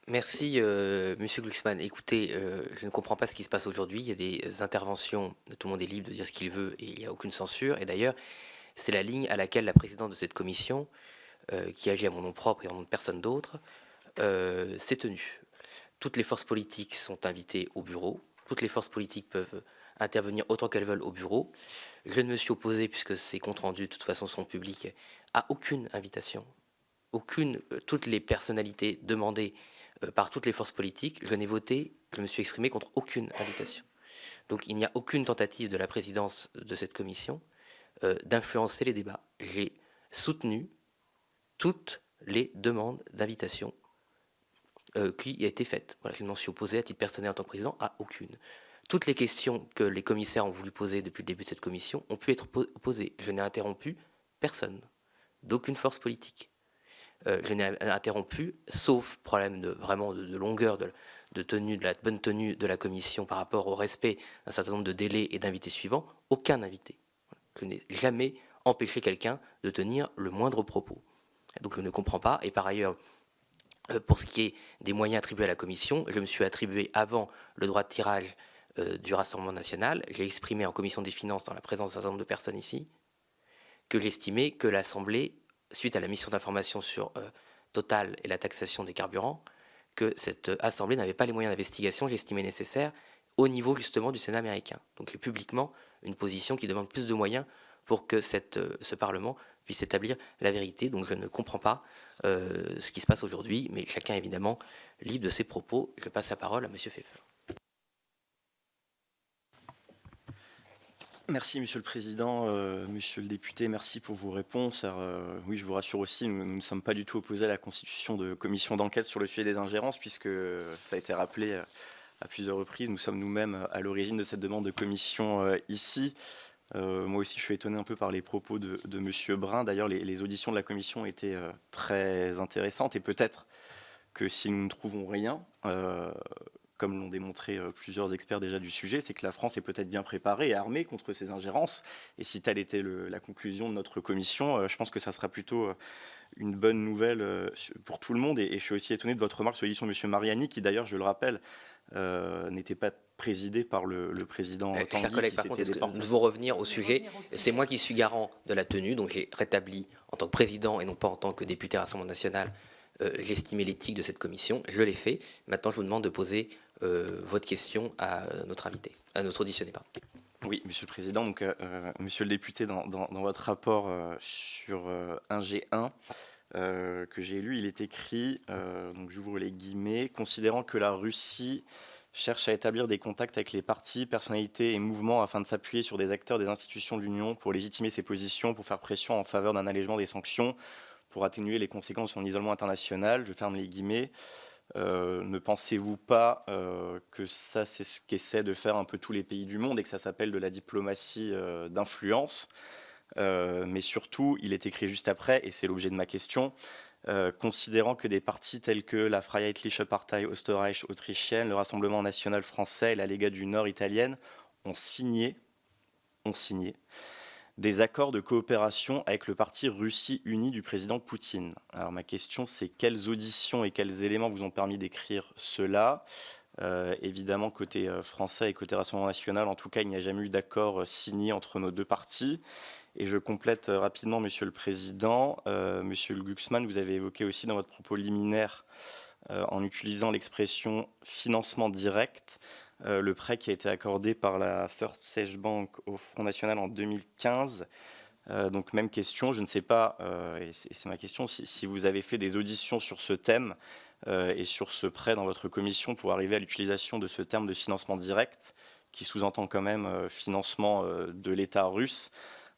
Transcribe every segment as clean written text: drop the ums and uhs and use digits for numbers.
Merci, Monsieur Glucksmann. Écoutez, je ne comprends pas ce qui se passe aujourd'hui. Il y a des interventions, tout le monde est libre de dire ce qu'il veut et il n'y a aucune censure. Et d'ailleurs, c'est la ligne à laquelle la présidente de cette commission, qui agit à mon nom propre et en nom de personne d'autre, s'est tenue. Toutes les forces politiques sont invitées au bureau. Toutes les forces politiques peuvent intervenir autant qu'elles veulent au bureau. Je ne me suis opposé, puisque ces comptes rendus de toute façon sont publics, à aucune invitation. Toutes les personnalités demandées par toutes les forces politiques, je n'ai voté, je me suis exprimé contre aucune invitation. Donc il n'y a aucune tentative de la présidence de cette commission d'influencer les débats. J'ai soutenu toutes les demandes d'invitation qui a été faite. Voilà, je ne m'en suis opposé à titre personnel en tant que président à aucune. Toutes les questions que les commissaires ont voulu poser depuis le début de cette commission ont pu être posées. Je n'ai interrompu personne, d'aucune force politique. Je n'ai interrompu, sauf problème de longueur, de tenue, de la bonne tenue de la commission par rapport au respect d'un certain nombre de délais et d'invités suivants, aucun invité. Je n'ai jamais empêché quelqu'un de tenir le moindre propos. Donc je ne comprends pas. Et par ailleurs, pour ce qui est des moyens attribués à la commission, je me suis attribué avant le droit de tirage du Rassemblement national. J'ai exprimé en commission des finances, dans la présence d'un certain nombre de personnes ici, que j'estimais que l'Assemblée, suite à la mission d'information sur Total et la taxation des carburants, que cette Assemblée n'avait pas les moyens d'investigation, j'estimais nécessaires, au niveau justement du Sénat américain. Donc j'ai publiquement une position qui demande plus de moyens pour que ce Parlement puisse établir la vérité. Donc je ne comprends pas ce qui se passe aujourd'hui, mais chacun évidemment libre de ses propos. Je passe la parole à M. Pfeffer. Merci Monsieur le Président, Monsieur le député, merci pour vos réponses. Alors, oui, je vous rassure aussi, nous ne sommes pas du tout opposés à la constitution de commissions d'enquête sur le sujet des ingérences, puisque ça a été rappelé à plusieurs reprises. Nous sommes nous-mêmes à l'origine de cette demande de commission ici. Moi aussi, je suis étonné un peu par les propos de Monsieur Brun. D'ailleurs, les auditions de la commission étaient très intéressantes, et peut-être que si nous ne trouvons rien, comme l'ont démontré plusieurs experts déjà du sujet, c'est que la France est peut-être bien préparée et armée contre ces ingérences. Et si telle était la conclusion de notre commission, je pense que ça sera plutôt une bonne nouvelle pour tout le monde. Et je suis aussi étonné de votre remarque sur l'édition de M. Mariani, qui d'ailleurs, je le rappelle, n'était pas présidé par le président Chers Tanguy, collègues, qui par contre, s'était est-ce que nous déporté. devons revenir au sujet? C'est moi qui suis garant de la tenue, donc j'ai rétabli en tant que président et non pas en tant que député à Rassemblement national. J'estimais l'éthique de cette commission, je l'ai fait. Maintenant, je vous demande de poser votre question à notre invité, à notre auditionné. Pardon. Oui, Monsieur le Président, donc, Monsieur le député, dans votre rapport sur 1G1 que j'ai lu, il est écrit, donc j'ouvre les guillemets, considérant que la Russie cherche à établir des contacts avec les partis, personnalités et mouvements afin de s'appuyer sur des acteurs des institutions de l'Union pour légitimer ses positions, pour faire pression en faveur d'un allègement des sanctions, pour atténuer les conséquences de son isolement international. Je ferme les guillemets. Ne pensez-vous pas que ça, c'est ce qu'essaient de faire un peu tous les pays du monde et que ça s'appelle de la diplomatie d'influence? Mais surtout, il est écrit juste après, et c'est l'objet de ma question, considérant que des partis tels que la Freiheitliche Partei Österreich autrichienne, le Rassemblement national français et la Lega du Nord italienne ont signé des accords de coopération avec le parti Russie Unie du président Poutine. Alors ma question, c'est quelles auditions et quels éléments vous ont permis d'écrire cela? Évidemment, côté français et côté Rassemblement national, en tout cas, il n'y a jamais eu d'accord signé entre nos deux partis. Et je complète rapidement, Monsieur le Président. Monsieur le Glucksmann, vous avez évoqué aussi dans votre propos liminaire, en utilisant l'expression financement direct, le prêt qui a été accordé par la First Sage Bank au Front National en 2015. Donc même question, je ne sais pas, et c'est ma question, si vous avez fait des auditions sur ce thème et sur ce prêt dans votre commission pour arriver à l'utilisation de ce terme de financement direct, qui sous-entend quand même financement de l'État russe,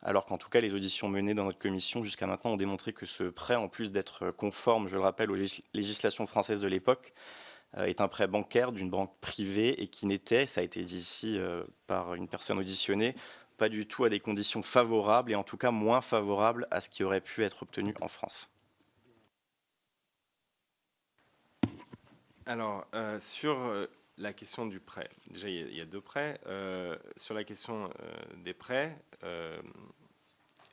alors qu'en tout cas les auditions menées dans notre commission jusqu'à maintenant ont démontré que ce prêt, en plus d'être conforme, je le rappelle, aux législations françaises de l'époque, est un prêt bancaire d'une banque privée et qui n'était, ça a été dit ici par une personne auditionnée, pas du tout à des conditions favorables et en tout cas moins favorables à ce qui aurait pu être obtenu en France. Alors, sur la question du prêt, déjà il y a deux prêts. Sur la question des prêts,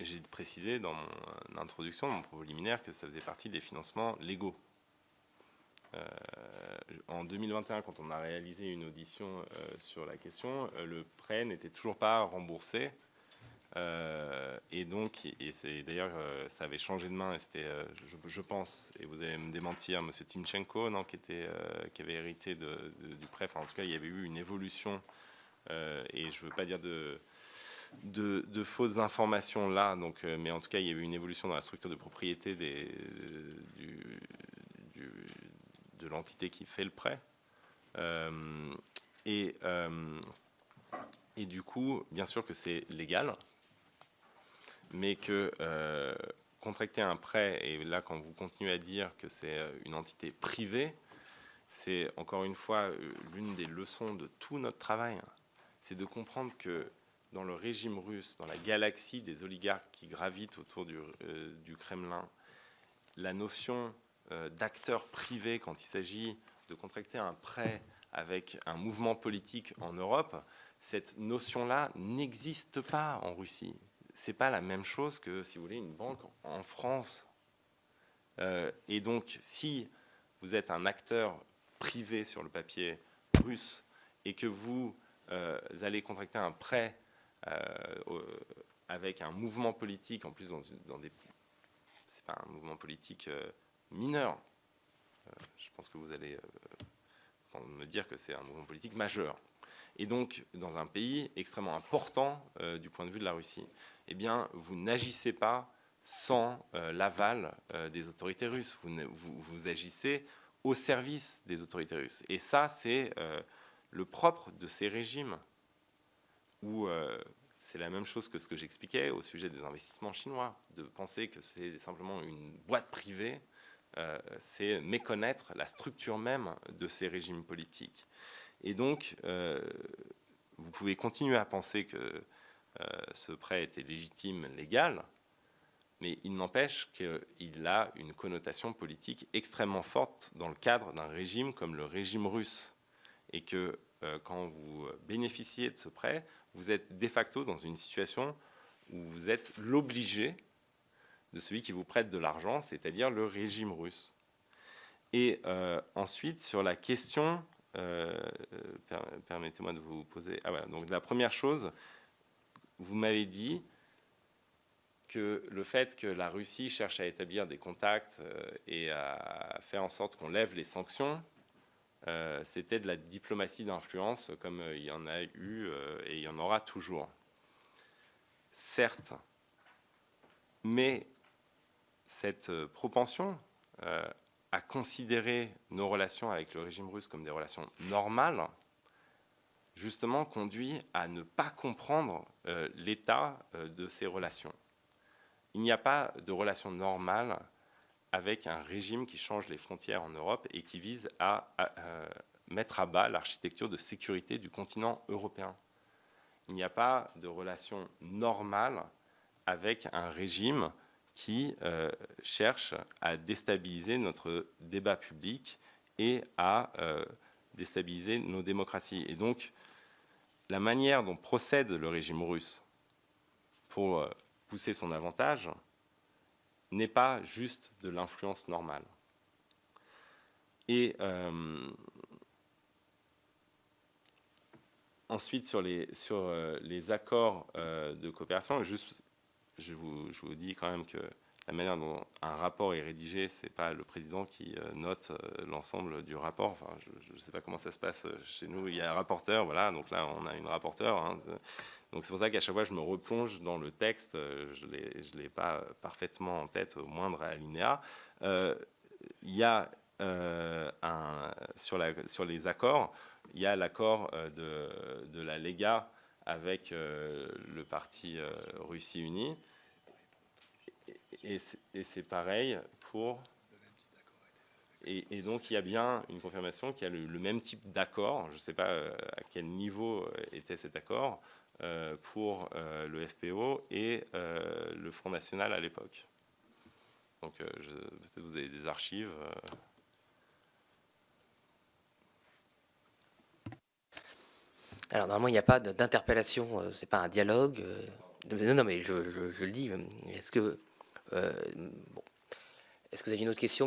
j'ai précisé dans mon introduction, mon propos liminaire, que ça faisait partie des financements légaux. En 2021, quand on a réalisé une audition sur la question, le prêt n'était toujours pas remboursé. Et donc, c'est d'ailleurs, ça avait changé de main, et c'était, je pense, et vous allez me démentir, M. Timchenko, non, qui avait hérité du prêt. Enfin, en tout cas, il y avait eu une évolution, et je ne veux pas dire de fausses informations là, donc, mais en tout cas, il y a eu une évolution dans la structure de propriété de l'entité qui fait le prêt. Et du coup, bien sûr que c'est légal, mais que contracter un prêt, et là, quand vous continuez à dire que c'est une entité privée, c'est encore une fois l'une des leçons de tout notre travail, c'est de comprendre que dans le régime russe, dans la galaxie des oligarques qui gravitent autour du Kremlin, la notion d'acteur privé, quand il s'agit de contracter un prêt avec un mouvement politique en Europe, cette notion-là n'existe pas en Russie. C'est pas la même chose que, si vous voulez, une banque en France. Et donc, si vous êtes un acteur privé sur le papier russe et que vous allez contracter un prêt avec un mouvement politique, en plus c'est pas un mouvement politique mineur. Je pense que vous allez me dire que c'est un mouvement politique majeur. Et donc, dans un pays extrêmement important du point de vue de la Russie, eh bien, vous n'agissez pas sans l'aval des autorités russes. Vous agissez au service des autorités russes. Et ça, c'est le propre de ces régimes où c'est la même chose que ce que j'expliquais au sujet des investissements chinois. De penser que c'est simplement une boîte privée, c'est méconnaître la structure même de ces régimes politiques. Et donc, vous pouvez continuer à penser que ce prêt était légitime, légal, mais il n'empêche qu'il a une connotation politique extrêmement forte dans le cadre d'un régime comme le régime russe. Et que quand vous bénéficiez de ce prêt, vous êtes de facto dans une situation où vous êtes l'obligé de celui qui vous prête de l'argent, c'est-à-dire le régime russe. Et ensuite, sur la question... permettez-moi de vous poser... Ah voilà, donc la première chose, vous m'avez dit que le fait que la Russie cherche à établir des contacts et à faire en sorte qu'on lève les sanctions, c'était de la diplomatie d'influence comme il y en a eu et il y en aura toujours. Certes, mais cette propension à considérer nos relations avec le régime russe comme des relations normales, justement conduit à ne pas comprendre l'état de ces relations. Il n'y a pas de relation normale avec un régime qui change les frontières en Europe et qui vise à mettre à bas l'architecture de sécurité du continent européen. Il n'y a pas de relation normale avec un régime qui cherche à déstabiliser notre débat public et à déstabiliser nos démocraties. Et donc, la manière dont procède le régime russe pour pousser son avantage n'est pas juste de l'influence normale. Et ensuite, sur les accords de coopération, juste, je vous dis quand même que la manière dont un rapport est rédigé, ce n'est pas le président qui note l'ensemble du rapport. Enfin, je ne sais pas comment ça se passe chez nous. Il y a un rapporteur, voilà, donc là, on a une rapporteure. Hein, donc c'est pour ça qu'à chaque fois, je me replonge dans le texte. Je ne l'ai pas parfaitement en tête au moindre alinéa. Il y a sur les accords, il y a l'accord de la Lega avec le parti Russie Unie. Et c'est pareil pour... Et donc, il y a bien une confirmation qu'il y a le même type d'accord. Je ne sais pas à quel niveau était cet accord pour le FPO et le Front National à l'époque. Donc, peut-être vous avez des archives. Alors, normalement, il n'y a pas d'interpellation, c'est pas un dialogue. Non, mais je le dis. Est-ce que vous avez une autre question, monsieur ?